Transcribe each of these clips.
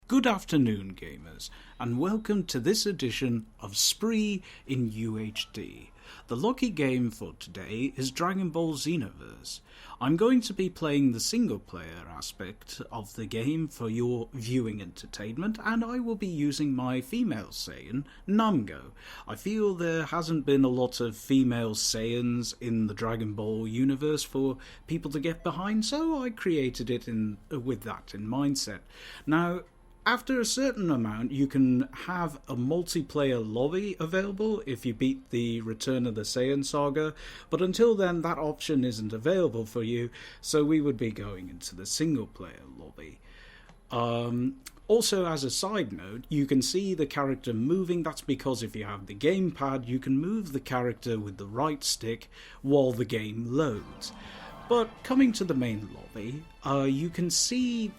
Good afternoon, gamers, and welcome to this edition of Spree in UHD. The lucky game for today is Dragonball Xenoverse. I'm going to be playing the single-player aspect of the game for your viewing entertainment, and I will be using my female Saiyan, Namgo. I feel there hasn't been a lot of female Saiyans in the Dragon Ball universe for people to get behind, so I created it with that in mindset. Now, after a certain amount, you can have a multiplayer lobby available if you beat the Return of the Saiyan saga, but until then that option isn't available for you, so we would be going into the single-player lobby. Also, as a side note, you can see the character moving. That's because if you have the gamepad, you can move the character with the right stick while the game loads. But coming to the main lobby, you can see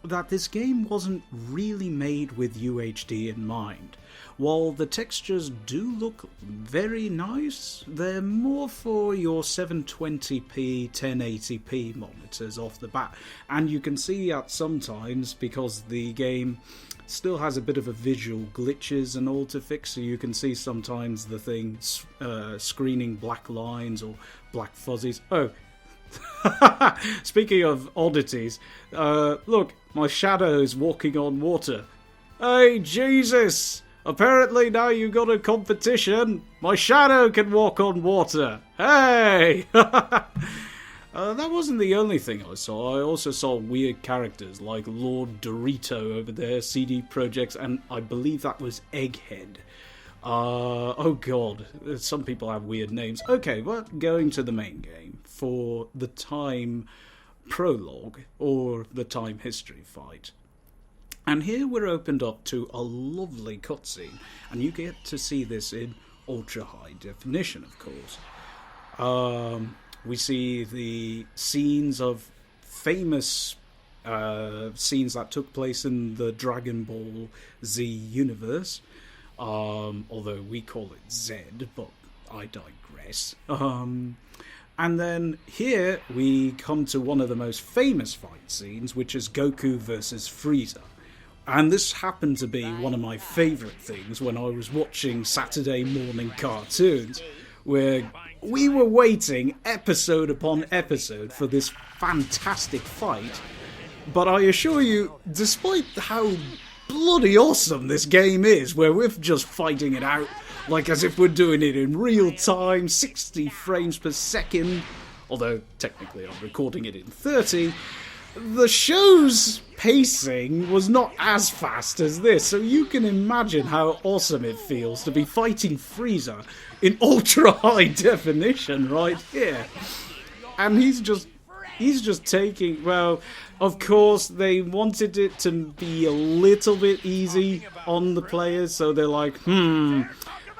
that this game wasn't really made with UHD in mind. While the textures do look very nice, they're more for your 720p, 1080p monitors off the bat. And you can see that sometimes, because the game still has a bit of a visual glitches and all to fix, so you can see sometimes the thing screening black lines or black fuzzies. Oh, speaking of oddities, look, my shadow's walking on water. Hey, Jesus! Apparently now you've got a competition. My shadow can walk on water. Hey! That wasn't the only thing I saw. I also saw weird characters like Lord Dorito over there, CD Projekts, and I believe that was Egghead. Oh god, some people have weird names. Okay, well, going to the main game for the time prologue, or the time history fight. And here we're opened up to a lovely cutscene, and you get to see this in ultra high definition, of course. We see the scenes of famous scenes that took place in the Dragon Ball Z universe. Although we call it Z, but I digress. And then here we come to one of the most famous fight scenes, which is Goku versus Frieza. And this happened to be one of my favourite things when I was watching Saturday morning cartoons, where we were waiting episode upon episode for this fantastic fight. But I assure you, despite how bloody awesome this game is, where we're just fighting it out like as if we're doing it in real time, 60 frames per second, although technically I'm recording it in 30, the show's pacing was not as fast as this, so you can imagine how awesome it feels to be fighting Frieza in ultra high definition right here. And he's just taking, well, of course, they wanted it to be a little bit easy on the players, so they're like,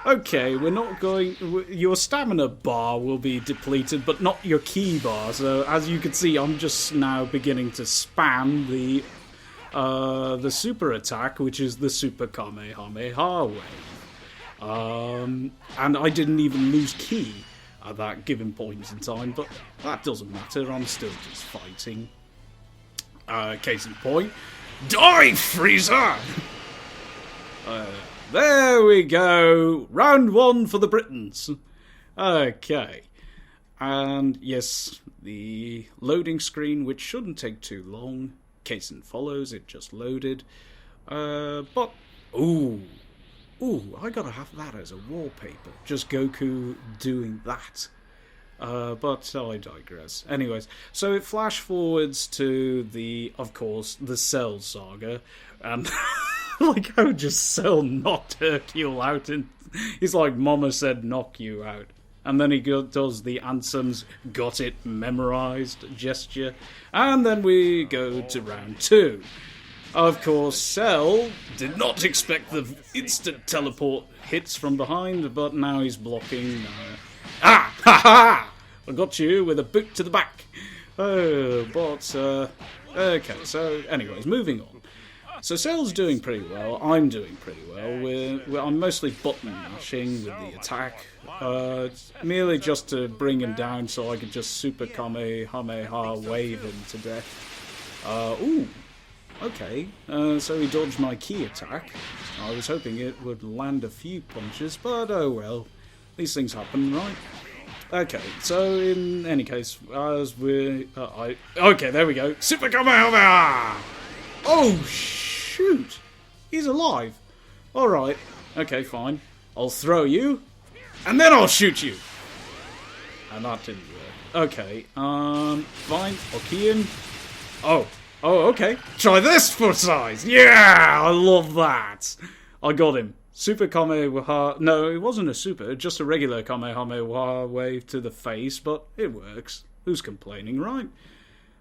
okay, we're not going, your stamina bar will be depleted, but not your ki bar. So, as you can see, I'm just now beginning to spam the super attack, which is the Super Kamehameha wave. And I didn't even lose ki at that given point in time, but that doesn't matter, I'm still just fighting. Case in point, die, Frieza! There we go, round one for the Britons. Okay, and yes, the loading screen, which shouldn't take too long, case in follows, it just loaded, but, ooh, I gotta have that as a wallpaper, just Goku doing that. But I digress. Anyways, so it flash forwards to of course, the Cell saga, and like how just Cell knocked Hercule out, and he's like, Mama said knock you out. And then he does the Ansem's got it memorized gesture, and then we go to round two. Of course, Cell did not expect the instant teleport hits from behind, but now he's blocking. Ha ha! I got you with a boot to the back. Oh, but, okay, so, anyways, moving on. So Cell's doing pretty well. I'm doing pretty well. I'm mostly button mashing with the attack, merely just to bring him down so I could just super Kamehameha wave him to death. Ooh, okay. So he dodged my key attack. I was hoping it would land a few punches, but oh well. These things happen, right? Okay, so in any case, as we're... okay, there we go. Super Kamehameha! Oh, shoot! He's alive. Alright. Okay, fine. I'll throw you, and then I'll shoot you. And that didn't work. Okay, fine. I'll key him. Oh, okay. Try this for size. Yeah! I love that. I got him. Super Kamehameha... No, it wasn't a super, just a regular Kamehameha wave to the face, but it works. Who's complaining, right?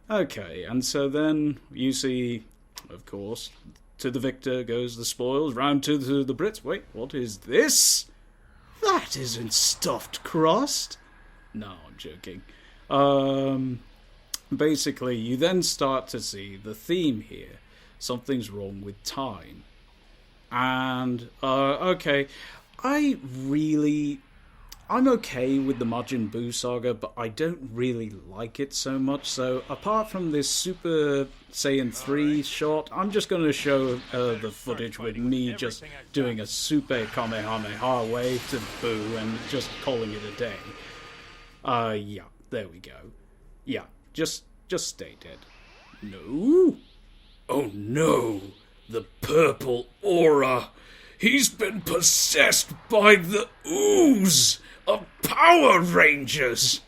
Okay, and so then you see, of course, to the victor goes the spoils, round to the Brits. Wait, what is this? That isn't stuffed crust. No, I'm joking. Basically, you then start to see the theme here. Something's wrong with time. And, okay, I'm okay with the Majin Buu saga, but I don't really like it so much, so apart from this Super Saiyan 3 shot, I'm just going to show the footage with me just doing a Super Kamehameha wave to Buu and just calling it a day. Yeah, there we go. Yeah, just stay dead. No? Oh no! The purple aura! He's been possessed by the ooze of Power Rangers!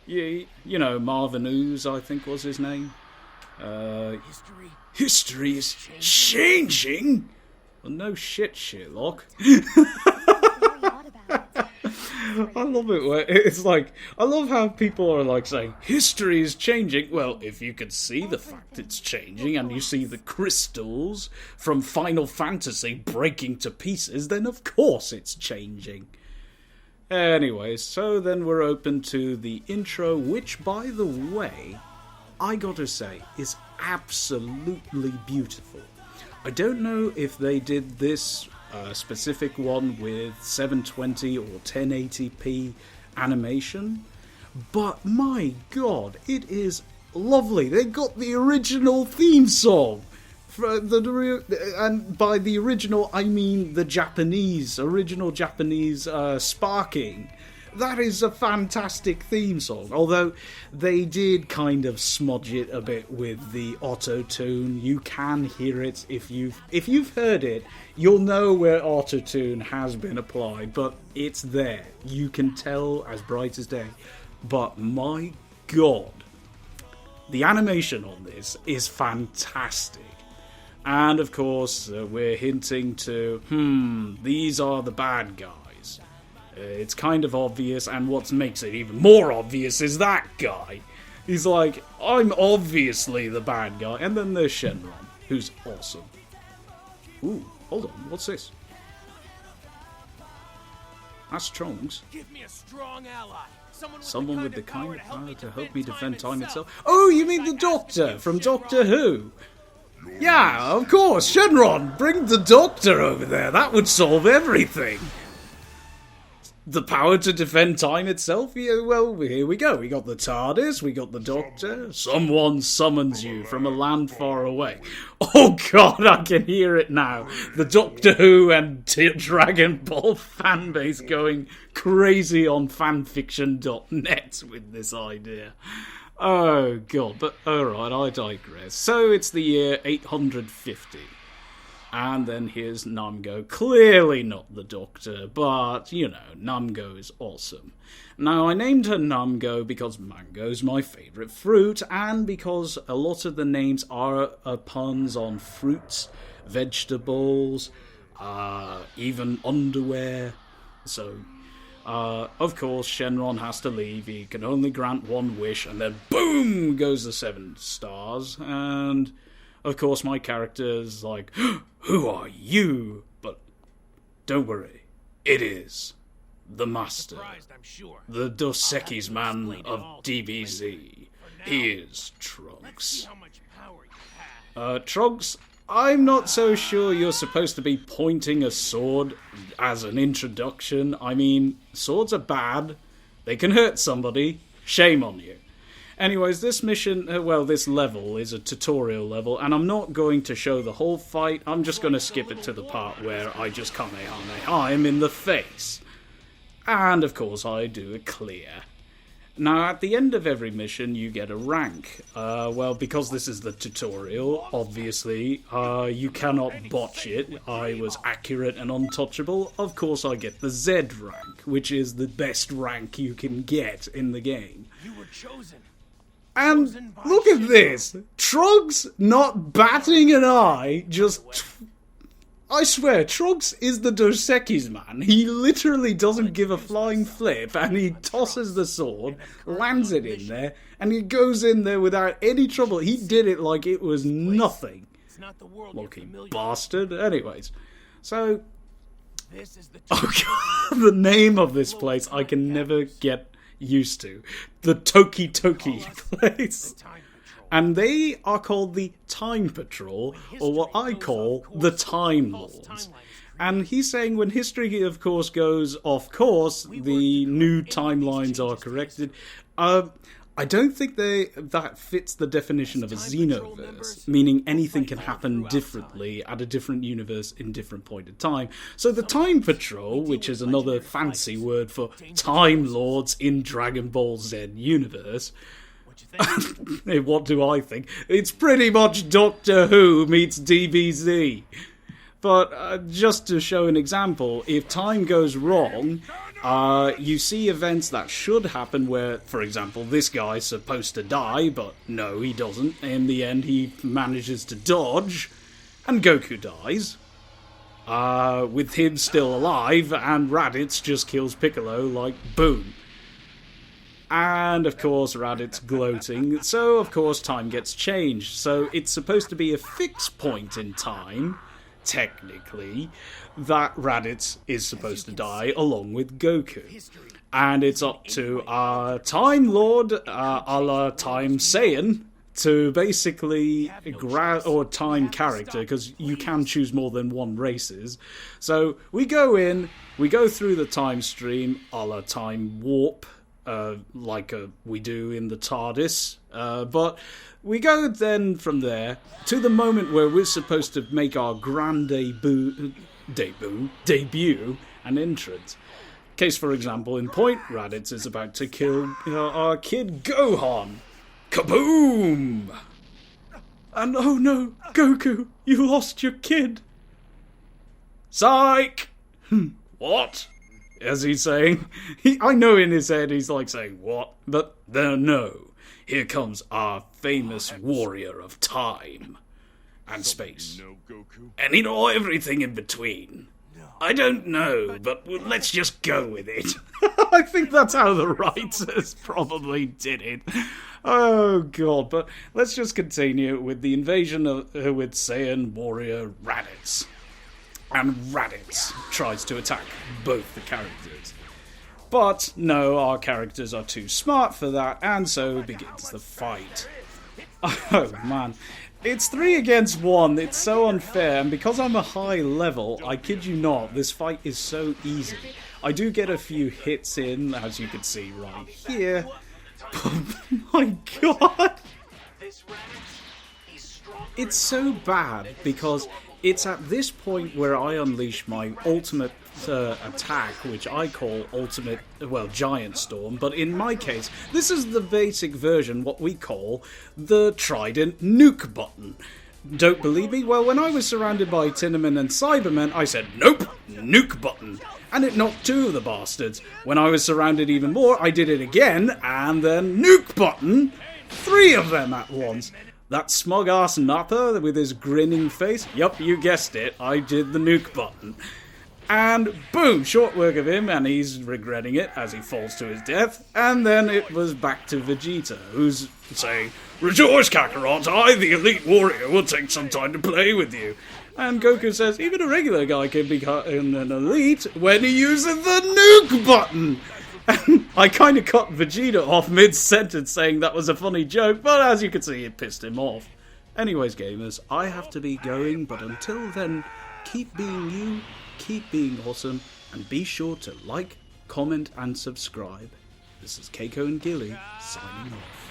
Yeah, you know, Marvin Ooze, I think was his name. History is changing? Well, no shit, Sherlock. I love it where it's like, I love how people are like saying, history is changing. Well, if you could see the fact it's changing and you see the crystals from Final Fantasy breaking to pieces, then of course it's changing. Anyways, so then we're open to the intro, which, by the way, I gotta say, is absolutely beautiful. I don't know if they did this specific one with 720 or 1080p animation, but my god, it is lovely. They got the original theme song, and by the original I mean the original Japanese sparking. That is a fantastic theme song, although they did kind of smudge it a bit with the auto-tune. You can hear it. If you've heard it, you'll know where auto-tune has been applied, but it's there. You can tell as bright as day. But my god, the animation on this is fantastic. And of course, we're hinting to, these are the bad guys. It's kind of obvious, and what makes it even more obvious is that guy. He's like, I'm obviously the bad guy. And then there's Shenron, who's awesome. Ooh, hold on, what's this? That's Trunks. Give me a strong ally. Someone with the kind of power to help me defend time itself. Oh, you mean the Doctor from Doctor Who? Yeah, of course, Shenron, bring the Doctor over there. That would solve everything. The power to defend time itself? Yeah, well, here we go. We got the TARDIS, we got the Doctor. Someone summons you from a land far away. Oh god, I can hear it now. The Doctor Who and Dragon Ball fanbase going crazy on fanfiction.net with this idea. Oh god, but alright, I digress. So it's the year 850. And then here's Namgo. Clearly not the Doctor, but, you know, Namgo is awesome. Now, I named her Namgo because mango's my favourite fruit, and because a lot of the names are puns on fruits, vegetables, even underwear. So, of course, Shenron has to leave. He can only grant one wish, and then boom goes the 7 stars, and... Of course, my character's like, who are you? But don't worry, it is the Master, the Dos Equis man of DBZ. He is Trunks. Trunks I'm not so sure you're supposed to be pointing a sword as an introduction. I mean, swords are bad. They can hurt somebody. Shame on you. Anyways, this mission, this level is a tutorial level, and I'm not going to show the whole fight. I'm just going to skip it to the part where I just Kamehameha him in the face. And, of course, I do a clear. Now, at the end of every mission, you get a rank. Because this is the tutorial, obviously, you cannot botch it. I was accurate and untouchable. Of course, I get the Z rank, which is the best rank you can get in the game. You were chosen. And look at this! Trug's not batting an eye, I swear, Trug's is the Dos Equis man. He literally doesn't give a flying flip, and he tosses the sword, lands it in there, and he goes in there without any trouble. He did it like it was nothing. Lucky bastard. Anyways, so... Oh god, the name of this place I can never get used to. The Toki Toki place. And they are called the Time Patrol, or what I call the Time Lords. And he's saying when history, of course, goes off course, the new timelines are corrected. I don't think that fits the definition of a Xenoverse, meaning anything can happen differently at a different universe in different point of time. So the Time Patrol, which is another fancy word for Time Lords in Dragon Ball Z Universe... What do I think? It's pretty much Doctor Who meets DBZ. But just to show an example, if time goes wrong, you see events that should happen where, for example, this guy's supposed to die, but no, he doesn't. In the end, he manages to dodge, and Goku dies. With him still alive, and Raditz just kills Piccolo like boom. And, of course, Raditz gloating, so, of course, time gets changed. So it's supposed to be a fixed point in time, technically, that Raditz is supposed to die along with Goku. And it's up to our Time Lord, a la Time Saiyan, to basically or time character, because you can choose more than one races. So we go in, we go through the time stream, a la Time Warp, like we do in the TARDIS, but we go then from there to the moment where we're supposed to make our grand debut and entrance. Case, for example, in Point, Raditz is about to kill our kid Gohan. Kaboom! And oh no, Goku, you lost your kid. Psych! What? As he's saying, I know in his head he's like saying, what? But no. Here comes our famous warrior of time and space. And everything in between. I don't know, but let's just go with it. I think that's how the writers probably did it. Oh god, but let's just continue with the invasion with Saiyan warrior Raditz. And Raditz tries to attack both the characters. But no, our characters are too smart for that, and so begins the fight. Oh man, it's 3 against 1, it's so unfair, and because I'm a high level, I kid you not, this fight is so easy. I do get a few hits in, as you can see right here, but my god! It's so bad, because it's at this point where I unleash my ultimate attack, which I call Giant Storm, but in my case, this is the basic version, what we call the Trident Nuke button. Don't believe me? Well, when I was surrounded by Tinnerman and Cybermen, I said, nope, Nuke button, and it knocked 2 of the bastards. When I was surrounded even more, I did it again, and then Nuke button, 3 of them at once. That smug-ass Nappa with his grinning face, yup, you guessed it, I did the Nuke button. And boom, short work of him, and he's regretting it as he falls to his death. And then it was back to Vegeta, who's saying, rejoice, Kakarot, I, the elite warrior, will take some time to play with you. And Goku says, even a regular guy can become an elite when he uses the Nuke button. And I kind of cut Vegeta off mid-sentence saying that was a funny joke, but as you can see, it pissed him off. Anyways, gamers, I have to be going, but until then, keep being you, keep being awesome, and be sure to like, comment, and subscribe. This is Keiko and Gilly, signing off.